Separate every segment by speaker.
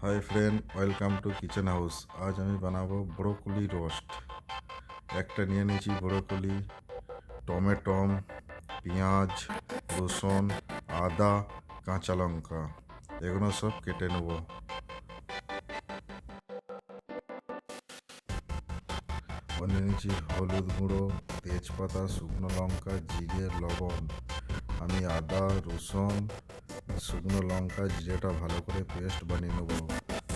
Speaker 1: Hi friend, welcome to kitchen house. আজ আমি বানাবো ব্রোকলি রোস্ট। একটা নিয়ে নিয়েছি ব্রোকলি, টমেটম, পেঁয়াজ, রসুন, আদা, কাঁচা লঙ্কা, এগুলো সব কেটে নেব। নিয়ে নিয়েছি হলুদ গুঁড়ো, তেজপাতা, শুকনো লঙ্কা, জিরে, লবণ। আমি আদা, রসুন, শুকনো লঙ্কা, জিরেটা ভালো করে পেস্ট বানিয়ে নেবো।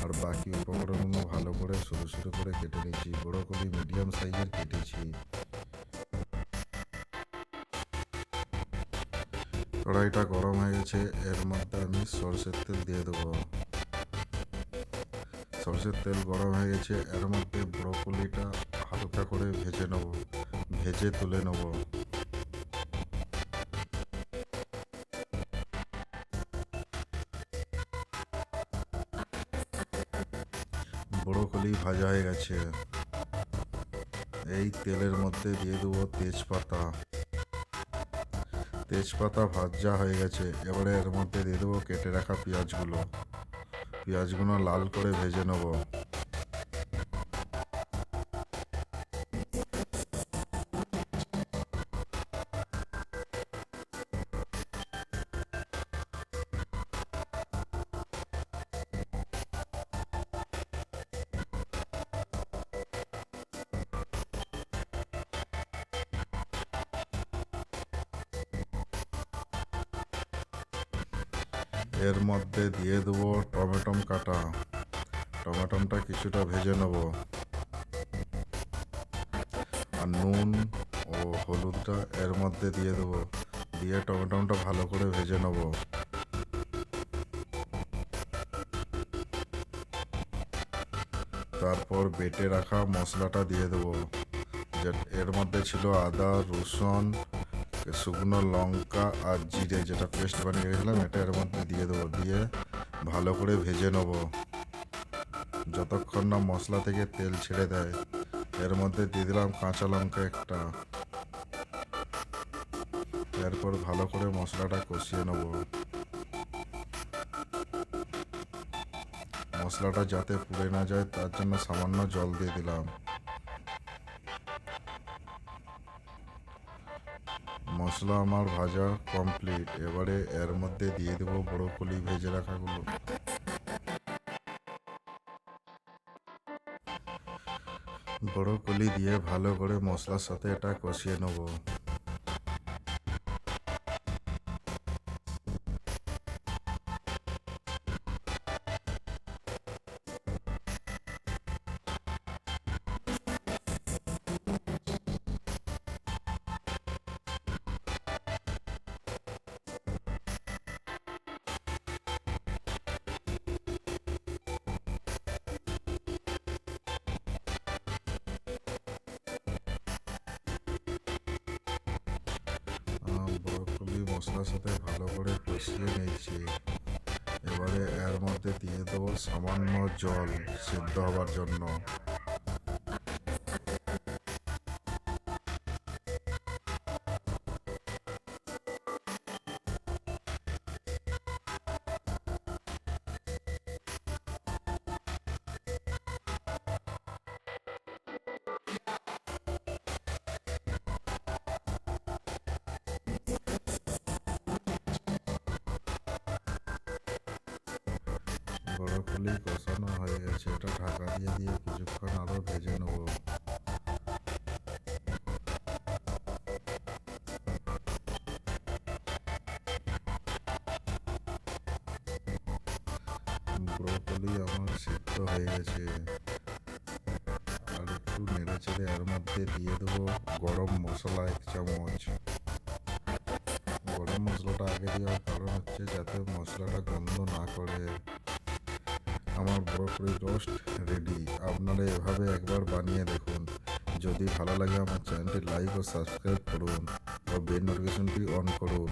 Speaker 1: আর বাকি উপকরণগুলো ভালো করে সরু সরু করে কেটে নিয়েছি। ব্রোকলি মিডিয়াম সাইজের কেটেছি। কড়াইটা গরম হয়ে গেছে, এর মধ্যে আমি সরষের তেল দিয়ে দেবো। সরষের তেল গরম হয়ে গেছে, এর মধ্যে ব্রোকলিটা হালকা করে ভেজে নেব, ভেজে তুলে নেব। ব্রোকলি ভাজা হয়ে গেছে, এই তেলের মধ্যে দিয়ে দেবো তেজপাতা। তেজপাতা ভাজা হয়ে গেছে, এবারে এর মধ্যে দিয়ে দেবো কেটে রাখা পেঁয়াজগুলো। পেঁয়াজগুলো লাল করে ভেজে নেব। এর মধ্যে দিয়ে দেবো টমেটম কাটা। টমেটমটা কিছুটা ভেজে নেব। আর নুন ও হলুদটা এর মধ্যে দিয়ে দেবো, দিয়ে টমেটমটা ভালো করে ভেজে নেব। তারপর বেটে রাখা মশলাটা দিয়ে দেবো। এর মধ্যে ছিল আদা, রসুন, শুকনো লঙ্কা আর জিরে, যেটা পেস্ট বানিয়ে রেখেছিলাম, এটা এর মধ্যে দিয়ে দেবো। দিয়ে ভালো করে ভেজে নেব যতক্ষণ না মশলা থেকে তেল ছেড়ে দেয়। এর মধ্যে দিয়ে দিলাম কাঁচা লঙ্কা একটা। এরপর ভালো করে মশলাটা কষিয়ে নেব। মশলাটা যাতে পুড়ে না যায় তার জন্য সামান্য জল দিয়ে দিলাম। মশলা আমার ভাজা কমপ্লিট, এবারে এর মধ্যে দিয়ে দেবো ব্রোকলি ভেজে রাখাগুলো। ব্রোকলি দিয়ে ভালো করে মশলার সাথে এটা কষিয়ে নেব। ব্রোকলি মশলার সাথে ভালো করে কষিয়ে নিয়েছি। এবারে এর মধ্যে দিয়ে দেবো সামান্য জল সিদ্ধ হবার জন্য। ব্রোকলি কষানো হয়ে গেছে, এটা ঢাকা দিয়ে দিয়ে কিছুক্ষণ আরও ভেজে নেব। ব্রোকলি আমার সিদ্ধ হয়ে গেছে। আর একটু নেড়ে চেড়ে এর মধ্যে দিয়ে দেবো গরম মশলা 1 চামচ। গরম মশলাটা আগে দেওয়ার কারণ হচ্ছে যাতে মশলাটা গন্ধ না করে। আমার ব্রোকলি রোস্ট রেডি। আপনারা এভাবে একবার বানিয়ে দেখুন। যদি ভালো লাগে আমার চ্যানেলটি লাইক ও সাবস্ক্রাইব করুন ও বেল নোটিফিকেশনটি অন করুন।